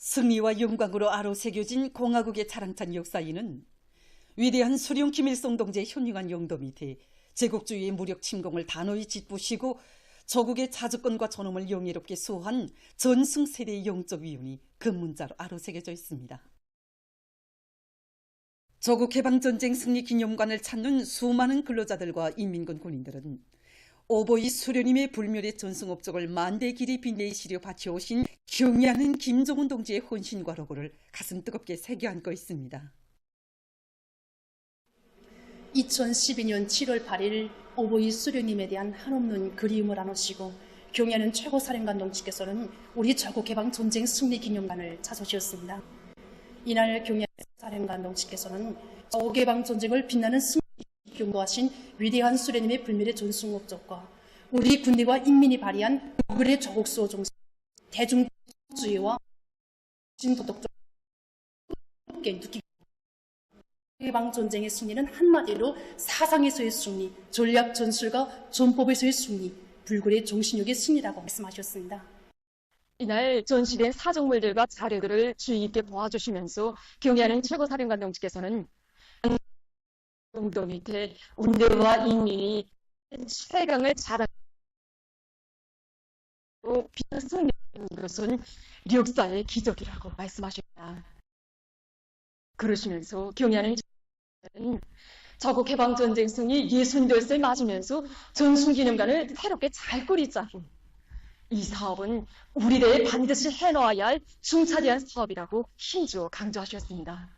승리와 영광으로 아로새겨진 공화국의 자랑찬 역사에는 위대한 수령 김일성 동지의 현명한 용도 밑에 제국주의의 무력 침공을 단호히 짓부시고 조국의 자주권과 존엄을 영예롭게 수호한 전승세대의 영적 위훈이 그 문자로 아로새겨져 있습니다. 조국해방전쟁 승리 기념관을 찾는 수많은 근로자들과 인민군 군인들은 오보이 수령님의 불멸의 전승업적을 만대 길이 빛내시려 바쳐오신 경애하는 김정은 동지의 헌신과 로고를 가슴 뜨겁게 새겨안고 있습니다. 2012년 7월 8일 오보이 수령님에 대한 한없는 그리움을 안으시고 경애하는 최고사령관 동지께서는 우리 조국해방 전쟁 승리 기념관을 찾으셨습니다. 이날 경애하는 사령관 동지께서는 조국해방 전쟁을 빛나는 승리 경고하신 위대한 수령님의 불멸의 전승 목적과 우리 군대와 인민이 발휘한 그의 조국수호 정신, 대중주의와 진도덕적 함께 느끼고 해방 전쟁의 승리는 한마디로 사상에서의 승리, 전략 전술과 전법에서의 승리, 불굴의 정신력의 승리라고 말씀하셨습니다. 이날 전시된 사정물들과 자료들을 주의 깊게 보아주시면서 경애하는 최고사령관 동지께서는 용도 밑에 운대와 인민이 최강을 자랑하고 비승리하는 것은 역사의 기적이라고 말씀하셨다. 그러시면서 경애하는 조국 해방 전쟁 승리 60돌을 맞으면서 전승기념관을 새롭게 잘 꾸리자니 이 사업은 우리 대에 반드시 해놓아야 할 중차대한 사업이라고 힘주어 강조하셨습니다.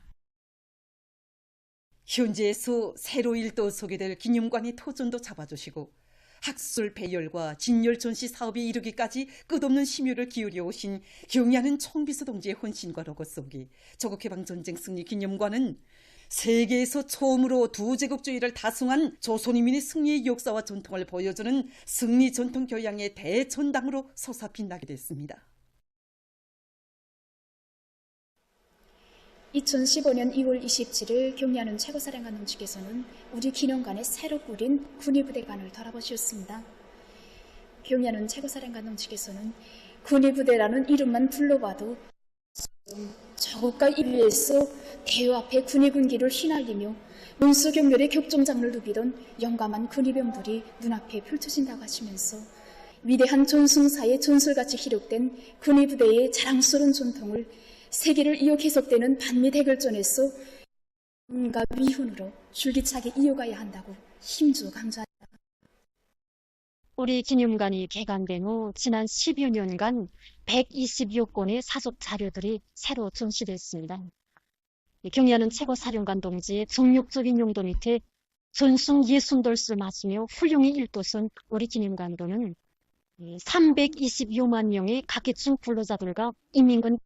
현지에서 새로 일도 소개될 기념관의 토전도 잡아주시고 학술 배열과 진열 전시 사업에 이르기까지 끝없는 심혈을 기울여 오신 경애하는 총비서 동지의 헌신과 로고 속에 조국해방전쟁 승리 기념관은 세계에서 처음으로 두제국주의를 다승한 조선인민의 승리의 역사와 전통을 보여주는 승리 전통 교양의 대전당으로 솟아 빛나게 됐습니다. 2015년 2월 27일 경애하는 최고사령관 동지께서는 우리 기념관에 새로 꾸린 군의부대관을 돌아보셨습니다. 경애하는 최고사령관 동지께서는 군의부대라는 이름만 불러봐도 조국과 인류에서 대우 앞에 군의 군기를 휘날리며 문수경렬의 격정장을 누비던 영감한 군의병들이 눈앞에 펼쳐진다고 하시면서 위대한 전승사의 전설같이 기록된 군의부대의 자랑스러운 전통을 세계를 이어 계속되는 반미 대결전에서 과 위훈으로 줄기차게 이어가야 한다고 힘주어 강조합니다. 우리 기념관이 개관된 후 지난 10여 년간 120여 건의 사적 자료들이 새로 전시됐습니다. 경애하는 최고사령관 동지의 정력적인 용도 밑에 전승 60돌을 맞으며 훌륭히 일도선 우리 기념관으로는 320여만 명의 각계층 근로자들과 인민군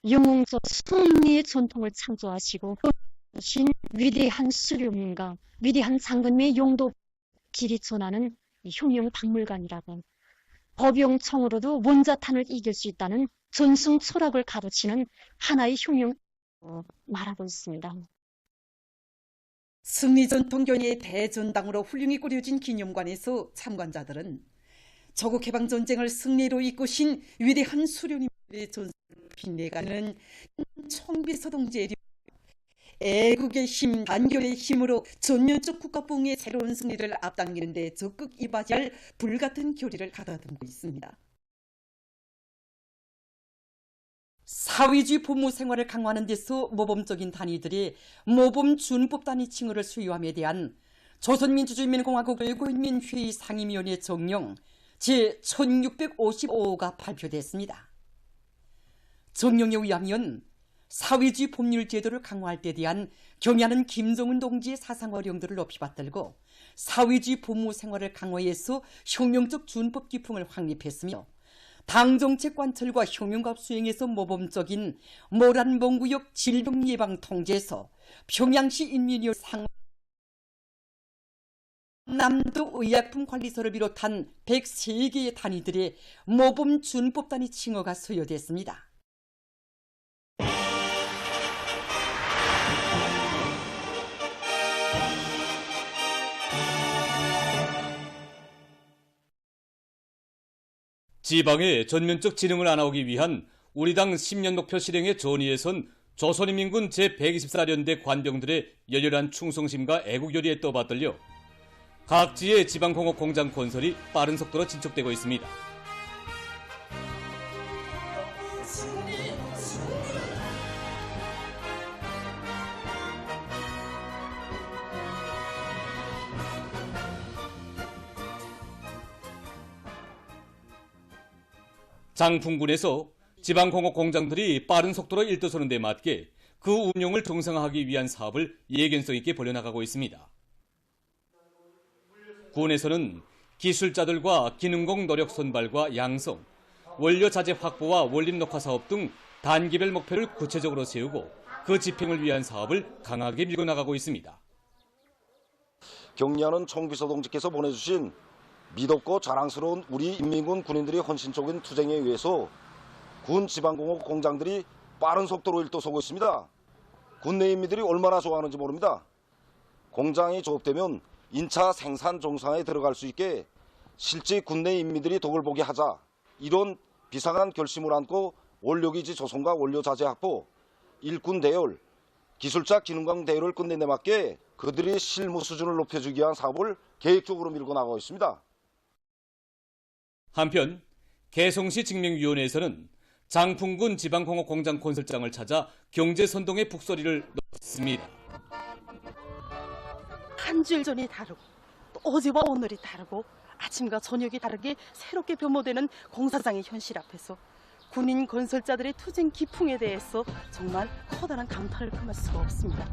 영웅적 승리의 전통을 창조하시고 신 위대한 수령님과 위대한 장군의 용도 길이 전하는 흉룡박물관이라고 법영청으로도 원자탄을 이길 수 있다는 전승 철학을 가르치는 하나의 흉룡 말하고 있습니다. 승리 전통교회의 대전당으로 훌륭히 꾸려진 기념관에서 참관자들은 조국해방전쟁을 승리로 이끄신 위대한 수령님의 전승을 빛내가는 총비서 동지의 애국의 힘, 단결의 힘으로 전면적 국가부흥의 새로운 승리를 앞당기는 데 적극 이바지할 불같은 결의를 가다듬고 있습니다. 사회주의 법무 생활을 강화하는 데서 모범적인 단위들이 모범준법 단위 칭호를 수여함에 대한 조선민주주의인민공화국 국민회의 상임위원회 정령 제1655호가 발표됐습니다. 정령에 의하면 사회주의 법률 제도를 강화할 때 대한 경애하는 김정은 동지의 사상 어령들을 높이 받들고 사회주의 법무 생활을 강화해서 혁명적 준법 기풍을 확립했으며 당정책 관철과 혁명갑 수행에서 모범적인 모란봉구역 질병 예방 통제에서 평양시 인민위원 상 남도 의약품 관리소를 비롯한 103개의 단위들의 모범 준법 단위 칭호가 수여됐습니다. 지방의 전면적 진흥을 안아오기 위한 우리 당 10년 목표 실행의 전의에선 조선인민군 제124연대 관병들의 열렬한 충성심과 애국열의에 떠받들려 각지의 지방공업 공장 건설이 빠른 속도로 진척되고 있습니다. 장풍군에서 지방공업 공장들이 빠른 속도로 일떠서는 데 맞게 그 운용을 정상화하기 위한 사업을 예견성 있게 벌여나가고 있습니다. 군에서는 기술자들과 기능공 노력 선발과 양성, 원료 자재 확보와 원림 녹화 사업 등 단기별 목표를 구체적으로 세우고 그 집행을 위한 사업을 강하게 밀고 나가고 있습니다. 경리하는 총비서동지께서 보내주신 믿었고 자랑스러운 우리 인민군 군인들의 헌신적인 투쟁에 의해서 군 지방공업 공장들이 빠른 속도로 일떠서고 있습니다. 군내 인민들이 얼마나 좋아하는지 모릅니다. 공장이 조업되면 인차 생산 정상에 들어갈 수 있게 실제 군내 인민들이 덕을 보게 하자, 이런 비상한 결심을 안고 원료기지 조성과 원료자재 확보, 일꾼 대열, 기술자 기능강 대열을 끝낸 데 맞게 그들의 실무 수준을 높여주기 위한 사업을 계획적으로 밀고 나가고 있습니다. 한편 개성시 직명위원회에서는 장풍군 지방공업 공장 건설장을 찾아 경제선동의 북소리를 넣었습니다. 한 주일 전이 다르고 또 어제와 오늘이 다르고 아침과 저녁이 다르게 새롭게 변모되는 공사장의 현실 앞에서 군인 건설자들의 투쟁 기풍에 대해서 정말 커다란 감탄을 금할 수가 없습니다.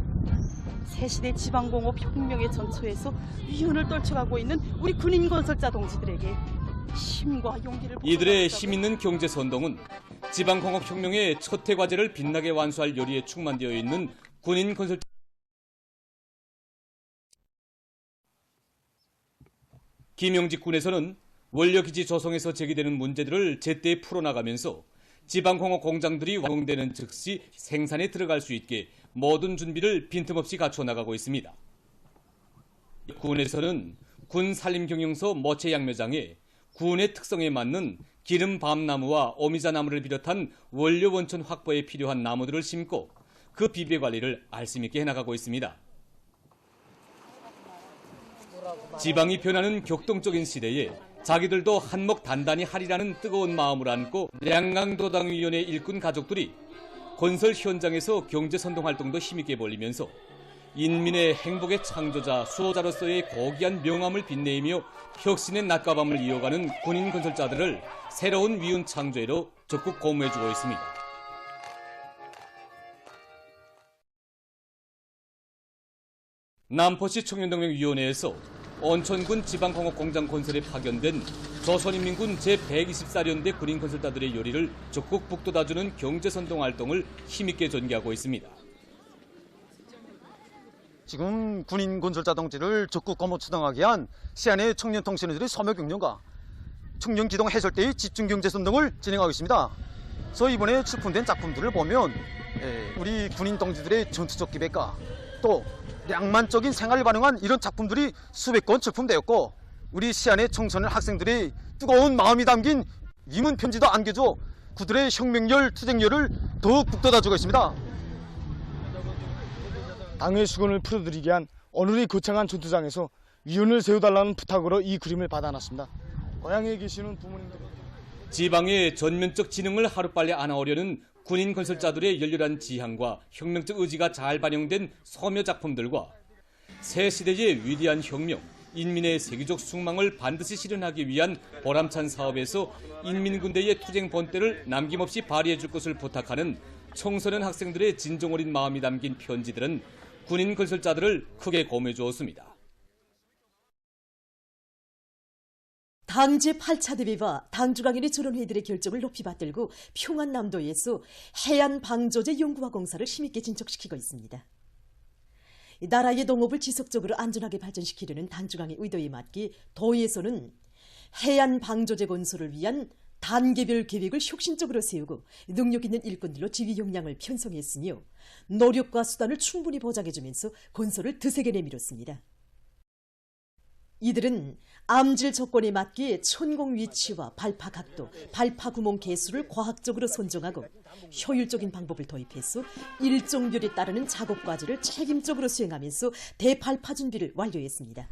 새시대 지방공업 혁명의 전초에서 위훈을 떨쳐가고 있는 우리 군인 건설자 동지들에게 힘과 용기를 이들의 힘있는 경제선동은 지방공업혁명의 첫 해 과제를 빛나게 완수할 요리에 충만되어 있는 군인 건설자 김영직 군에서는 원료기지 조성에서 제기되는 문제들을 제때 풀어나가면서 지방공업 공장들이 완공되는 즉시 생산에 들어갈 수 있게 모든 준비를 빈틈없이 갖춰나가고 있습니다. 군에서는 군 산림경영서 모체양묘장에 군의 특성에 맞는 기름밤나무와 오미자나무를 비롯한 원료 원천 확보에 필요한 나무들을 심고 그 비배 관리를 알심 있게 해나가고 있습니다. 지방이 변하는 격동적인 시대에 자기들도 한몫 단단히 하리라는 뜨거운 마음을 안고 량강도당위원회 일꾼 가족들이 건설 현장에서 경제선동 활동도 힘있게 벌이면서 인민의 행복의 창조자, 수호자로서의 고귀한 명함을 빛내며 혁신의 낮과 밤을 이어가는 군인 건설자들을 새로운 위훈 창조회로 적극 고무해주고 있습니다. 남포시 청년동맹위원회에서 온천군 지방공업공장 건설에 파견된 조선인민군 제124연대 군인 건설자들의 요리를 적극 북돋아주는 경제선동 활동을 힘있게 전개하고 있습니다. 지금 군인 건설자 동지를 적극 고무 추동하기 위한 시안의 청년 통신원들의 소묘 경륜과 청년 기동 해설대의 집중 경제선 등을 진행하고 있습니다. 그래서 이번에 출품된 작품들을 보면 우리 군인 동지들의 전투적 기백과 또 낭만적인 생활을 반영한 이런 작품들이 수백 건 출품되었고, 우리 시안의 청소년 학생들의 뜨거운 마음이 담긴 위문 편지도 안겨줘 그들의 혁명열, 투쟁열을 더욱 북돋아주고 있습니다. 당의 수건을 풀어드리기 위한 오늘의 거창한 전투장에서 위원을 세워달라는 부탁으로 이 그림을 받아놨습니다. 고향에 계시는 부모님들, 지방의 전면적 진흥을 하루빨리 안아오려는 군인 건설자들의 열렬한 지향과 혁명적 의지가 잘 반영된 소묘 작품들과 새 시대의 위대한 혁명, 인민의 세계적 숙망을 반드시 실현하기 위한 보람찬 사업에서 인민군대의 투쟁 본때를 남김없이 발휘해 줄 것을 부탁하는 청소년 학생들의 진정 어린 마음이 담긴 편지들은 군인 건설자들을 크게 고무해 주었습니다. 당 제8차 대회와 당중앙인의 전원회의들의 결정을 높이 받들고 평안남도에서 해안방조제 연구와 공사를 힘있게 진척시키고 있습니다. 나라의 농업을 지속적으로 안전하게 발전시키려는 당중앙의 의도에 맞게 도에서는 해안방조제 건설을 위한 단계별 계획을 혁신적으로 세우고 능력 있는 일꾼들로 지휘 역량을 편성했으며 노력과 수단을 충분히 보장해주면서 건설을 드세게 내밀었습니다. 이들은 암질 조건에 맞게 천공 위치와 발파 각도, 발파 구멍 개수를 과학적으로 선정하고 효율적인 방법을 도입해서 일정률에 따르는 작업 과제를 책임적으로 수행하면서 대발파 준비를 완료했습니다.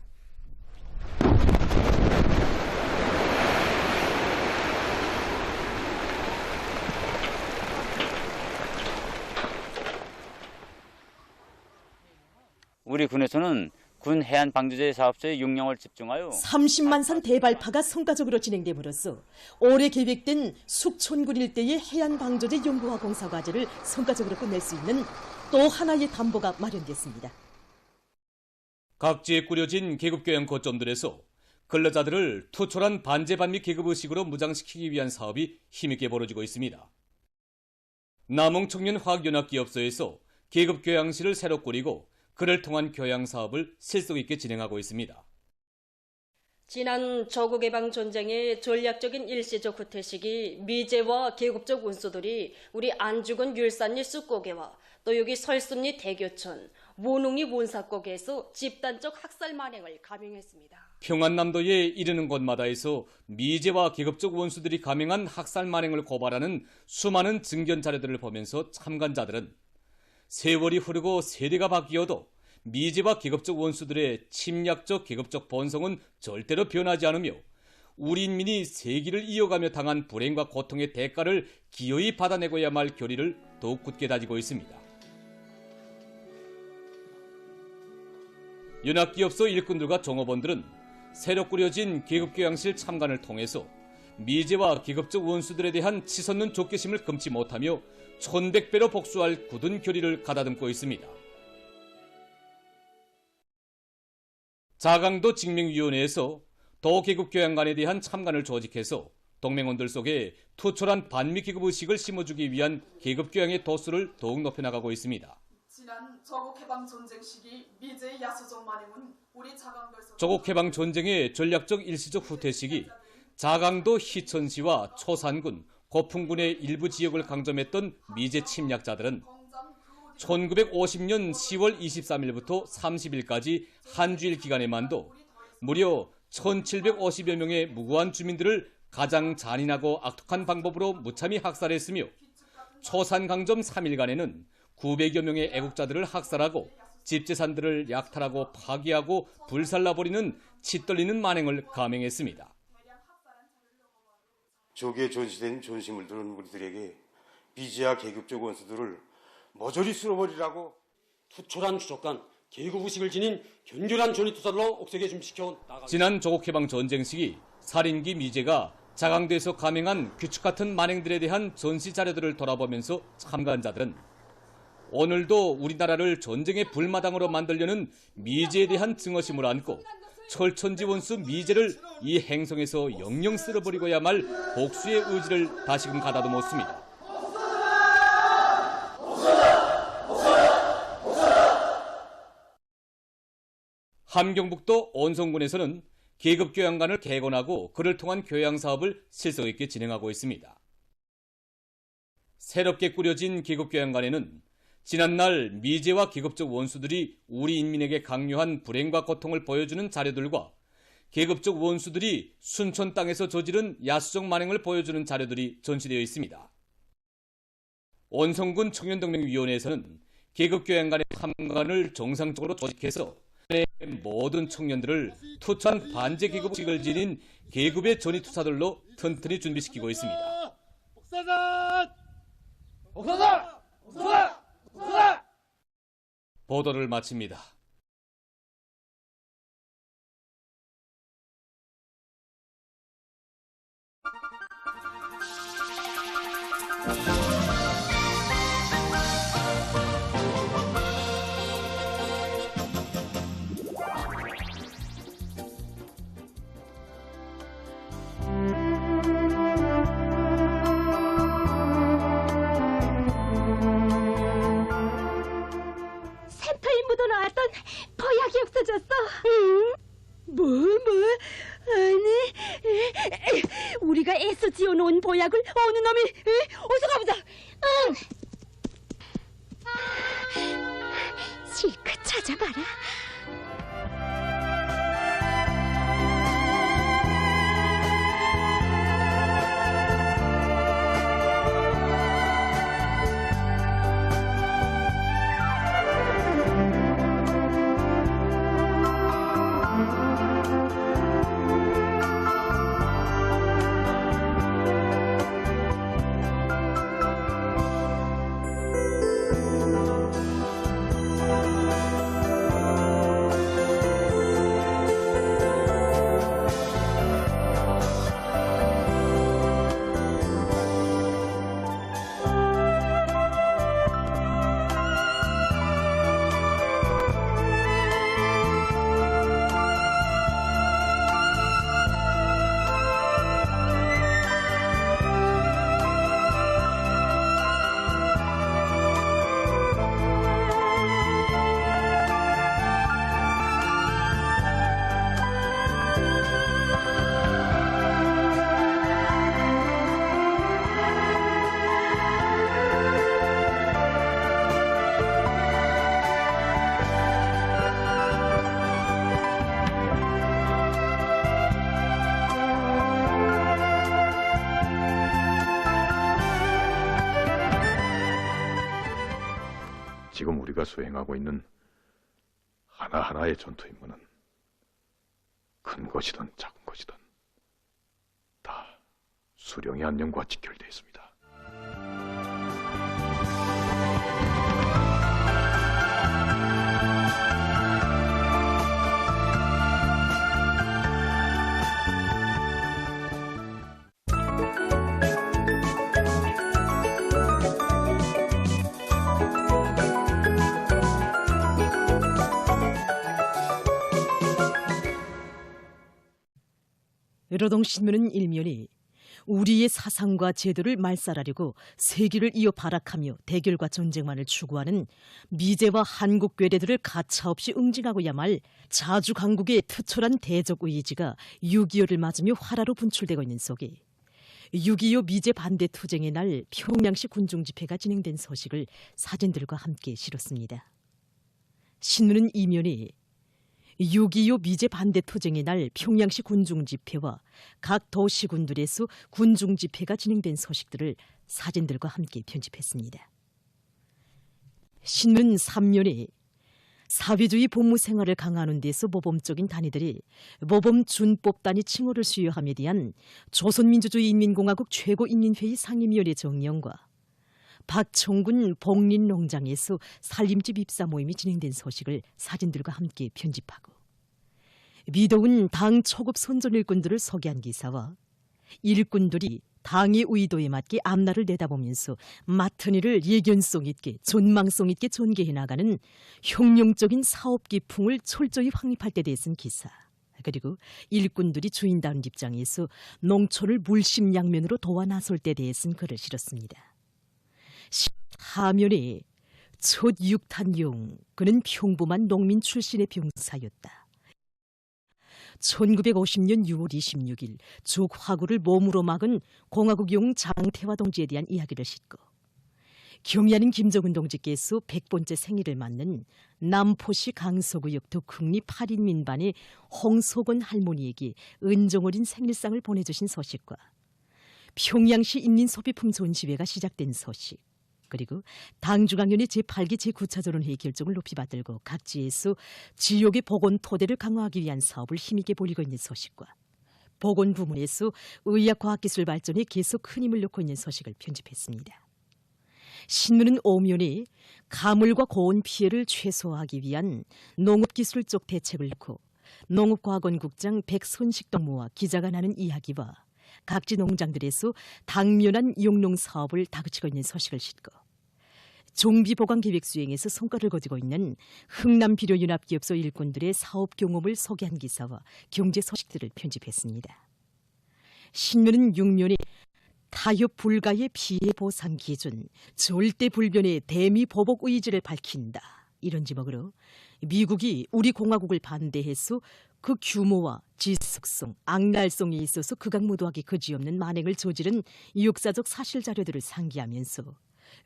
우리 군에서는 군 해안 방조제 사업소의 역량을 집중하여 30만 산 대발파가 성과적으로 진행됨으로써 올해 계획된 숙촌군 일대의 해안 방조제 연구와 공사 과제를 성과적으로 끝낼 수 있는 또 하나의 담보가 마련됐습니다. 각지에 꾸려진 계급교양 거점들에서 근로자들을 투철한 반제반미 계급의식으로 무장시키기 위한 사업이 힘있게 벌어지고 있습니다. 남홍청년화학연합기업소에서 계급교양실을 새로 꾸리고 그를 통한 교양 사업을 실속 있게 진행하고 있습니다. 지난 조국개방전쟁의 전략적인 일시적 후퇴 시기 미제와 계급적 운수들이 우리 안주근 율산리 쑥고개와 또 여기 설순리 대교촌, 모농리 몬사고개에서 집단적 학살 만행을 감행했습니다. 평안남도에 이르는 곳마다에서 미제와 계급적 원수들이 감행한 학살 만행을 고발하는 수많은 증견 자료들을 보면서 참관자들은 세월이 흐르고 세대가 바뀌어도 미제와 계급적 원수들의 침략적 계급적 본성은 절대로 변하지 않으며 우리 인민이 세기를 이어가며 당한 불행과 고통의 대가를 기어이 받아내고야만 할 결의를 더욱 굳게 다지고 있습니다. 연합기업소 일꾼들과 종업원들은 새로 꾸려진 계급교양실 참관을 통해서 미제와 계급적 원수들에 대한 치솟는 족개심을 금치 못하며 1100배로 복수할 굳은 결의를 가다듬고 있습니다. 자강도 직명위원회에서 도계급교양관에 대한 참관을 조직해서 동맹원들 속에 투철한 반미계급의식을 심어주기 위한 계급교양의 도수를 더욱 높여나가고 있습니다. 지난 조국해방전쟁 시기 미제의 야수적 만행은 우리 자강도에서 조국해방전쟁의 전략적 일시적 후퇴 시기 자강도 희천시와 초산군, 고풍군의 일부 지역을 강점했던 미제 침략자들은 1950년 10월 23일부터 30일까지 한 주일 기간에만도 무려 1750여 명의 무고한 주민들을 가장 잔인하고 악독한 방법으로 무참히 학살했으며 초산강점 3일간에는 900여 명의 애국자들을 학살하고 집재산들을 약탈하고 파괴하고 불살라버리는 치떨리는 만행을 감행했습니다. 적에 전시된 전심을 들은 우리들에게 미제와 계급적 원수들을 모조리 쓸어버리라고 투철한 주적간 계급의식을 지닌 견결한 전의투사로 옥색에 준비시켜 나가. 지난 조국해방 전쟁 시기 살인기 미제가 자강도에서 감행한 규칙 같은 만행들에 대한 전시 자료들을 돌아보면서 참관자들은 오늘도 우리나라를 전쟁의 불마당으로 만들려는 미제에 대한 증오심을 안고 철천지 원수 미제를 이 행성에서 영영 쓸어버리고야 말 복수의 의지를 다시금 가다듬었습니다. 함경북도 온성군에서는 계급교양관을 개건하고 그를 통한 교양사업을 실속 있게 진행하고 있습니다. 새롭게 꾸려진 계급교양관에는 지난날 미제와 계급적 원수들이 우리 인민에게 강요한 불행과 고통을 보여주는 자료들과 계급적 원수들이 순천 땅에서 저지른 야수적 만행을 보여주는 자료들이 전시되어 있습니다. 온성군 청년동맹위원회에서는 계급교양관의 참관을 정상적으로 조직해서 모든 청년들을 투철한 반제계급의식을 지닌 계급의 전의투사들로 튼튼히 준비시키고 있습니다. 복사단! 복사단! 복사단! 복사단! 보도를 마칩니다. 샘터에 묻어나왔던 보약이 없어졌어. 아니, 우리가 애써 지어놓은 보약을 어느 놈이 어서 가보자. 실컷 찾아봐라. 지금 우리가 수행하고 있는 하나하나의 전투 임무는 큰 것이든 작은 것이든 다 수령의 안녕과 직결되어 있습니다. 노동신문은 일면이 우리의 사상과 제도를 말살하려고 세기를 이어 발악하며 대결과 전쟁만을 추구하는 미제와 한국 괴뢰들을 가차없이 응징하고야 말 자주 강국의 투철한 대적 의지가 6.25를 맞으며 활화로 분출되고 있는 속에 6.25 미제 반대 투쟁의 날 평양시 군중 집회가 진행된 소식을 사진들과 함께 실었습니다. 신문은 이면이 6.25 미제 반대 투쟁의 날 평양시 군중 집회와 각 도시군들에서 군중 집회가 진행된 소식들을 사진들과 함께 편집했습니다. 신문 3면에 사회주의 복무 생활을 강화하는 데서 모범적인 단위들이 모범준법 단위 칭호를 수여함에 대한 조선민주주의인민공화국 최고인민회의 상임위원회 정령과 박청군 복린농장에서 살림집 입사 모임이 진행된 소식을 사진들과 함께 편집하고 미도운 당 초급 선전 일꾼들을 소개한 기사와 일꾼들이 당의 의도에 맞게 앞날을 내다보면서 맡은 일을 예견성 있게 전망성 있게 전개해 나가는 혁명적인 사업 기풍을 철저히 확립할 때 대해서는 기사, 그리고 일꾼들이 주인다운 입장에서 농촌을 물심양면으로 도와 나설 때 대해서는 글을 실었습니다. 하면에 첫 육탄용, 그는 평범한 농민 출신의 병사였다. 1950년 6월 26일 족 화구를 몸으로 막은 공화국용 장태화 동지에 대한 이야기를 싣고 경의하는 김정은 동지께서 100번째 생일을 맞는 남포시 강서구역 덕흥리 8인 민반의 홍석원 할머니에게 은정어린 생일상을 보내주신 소식과 평양시 인민소비품 전시회가 시작된 소식, 그리고 당중앙위원회 제8기 제9차전원회의 결정을 높이 받들고 각지에서 지역의 보건 토대를 강화하기 위한 사업을 힘있게 벌이고 있는 소식과 보건 부문에서 의학과학기술 발전에 계속 큰 힘을 놓고 있는 소식을 편집했습니다. 신문은 오면에 가물과 고온 피해를 최소화하기 위한 농업기술적 대책을 놓고 농업과학원국장 백선식동무와 기자가 나눈 이야기와 각지 농장들에서 당면한 용농 사업을 다그치고 있는 소식을 싣고 종비보강 계획 수행에서 성과를 거두고 있는 흥남비료연합기업소 일꾼들의 사업 경험을 소개한 기사와 경제 소식들을 편집했습니다. 신문은 6면에 타협 불가의 피해 보상 기준, 절대 불변의 대미 보복 의지를 밝힌다, 이런 제목으로 미국이 우리 공화국을 반대해서 그 규모와 지속성, 악랄성에 있어서 극악무도하게 그지없는 만행을 저지른 역사적 사실 자료들을 상기하면서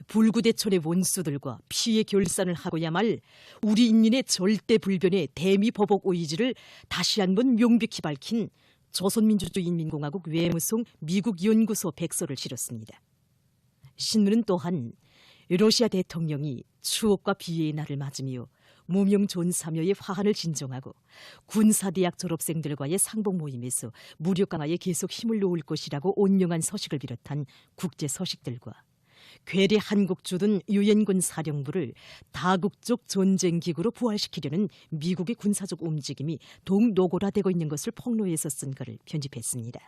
불구대천의 원수들과 피해 결산을 하고야 말 우리 인민의 절대 불변의 대미 보복 의지를 다시 한번 명백히 밝힌 조선민주주의인민공화국 외무성 미국 연구소 백서를 실었습니다. 신문은 또한 러시아 대통령이 추억과 비애의 날을 맞으며 무명 존사묘의 화환을 진정하고 군사대학 졸업생들과의 상봉 모임에서 무력 강화에 계속 힘을 놓을 것이라고 온영한 소식을 비롯한 국제 소식들과 괴뢰 한국 주둔 유엔군 사령부를 다국적 전쟁기구로 부활시키려는 미국의 군사적 움직임이 더욱 노골화되고 있는 것을 폭로해서 쓴 글을 편집했습니다.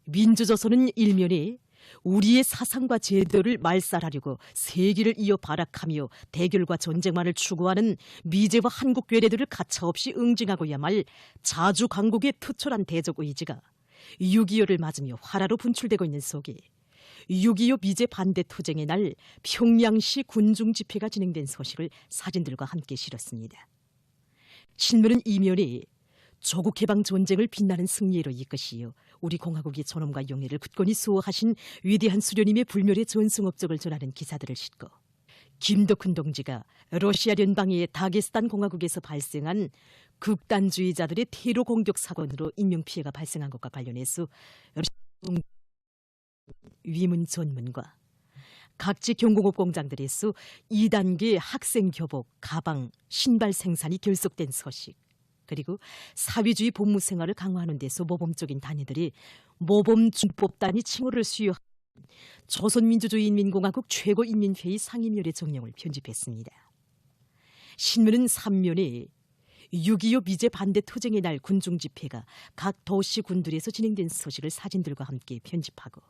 민주조선은 일면에 우리의 사상과 제도를 말살하려고 세기를 이어 발악하며 대결과 전쟁만을 추구하는 미제와 한국 괴뢰들을 가차없이 응징하고야 말 자주 강국의 투철한 대적 의지가 6.25를 맞으며 활화로 분출되고 있는 속에 6.25 미제 반대 투쟁의 날 평양시 군중 집회가 진행된 소식을 사진들과 함께 실었습니다. 신문은 이면에 조국 해방 전쟁을 빛나는 승리로 이끄시어 우리 공화국의 존엄과 영예를 굳건히 수호하신 위대한 수련님의 불멸의 전승 업적을 전하는 기사들을 싣고 김덕훈 동지가 러시아 연방의 다게스탄 공화국에서 발생한 극단주의자들의 테러 공격 사건으로 인명피해가 발생한 것과 관련해서 위문 전문과 각지 경공업 공장들에서 2단계 학생 교복, 가방, 신발 생산이 결속된 소식, 그리고 사회주의 복무 생활을 강화하는 데서 모범적인 단위들이 모범준법단위 칭호를 수여한 조선민주주의인민공화국 최고인민회의 상임위원회 정령을 편집했습니다. 신문은 3면에 6.25 미제 반대 투쟁의 날 군중 집회가 각 도시 군들에서 진행된 소식을 사진들과 함께 편집하고,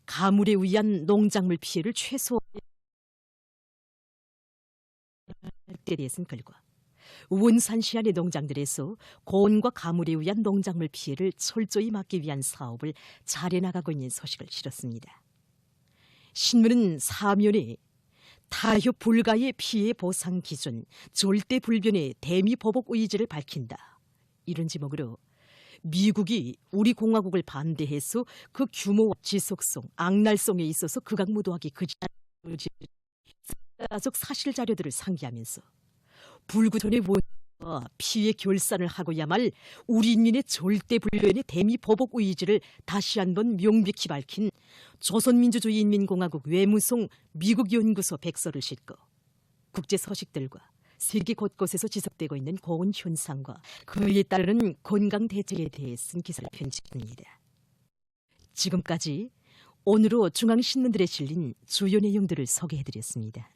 가물에 의한 농작물 피해를 최소화할 때 대해서는 글과 원산시 안의 농장들에서 고온과 가물에 의한 농작물 피해를 철저히 막기 위한 사업을 잘해나가고 있는 소식을 실었습니다. 신문은 사면에 타협 불가의 피해 보상 기준, 절대 불변의 대미 보복 의지를 밝힌다, 이런 제목으로 미국이 우리 공화국을 반대해서 그 규모와 지속성, 악랄성에 있어서 극악무도하게 그지한 사실 자료들을 상기하면서 불구전의 원인과 피해 결산을 하고야 말 우리 인민의 절대 불변의 대미 보복 의지를 다시 한번 명백히 밝힌 조선민주주의인민공화국 외무성 미국 연구소 백서를 싣고 국제 서식들과 세계 곳곳에서 지속되고 있는 고온 현상과 그에 따르는 건강 대책에 대해 쓴 기사를 편집합니다. 지금까지 오늘로 중앙신문들에 실린 주요 내용들을 소개해드렸습니다.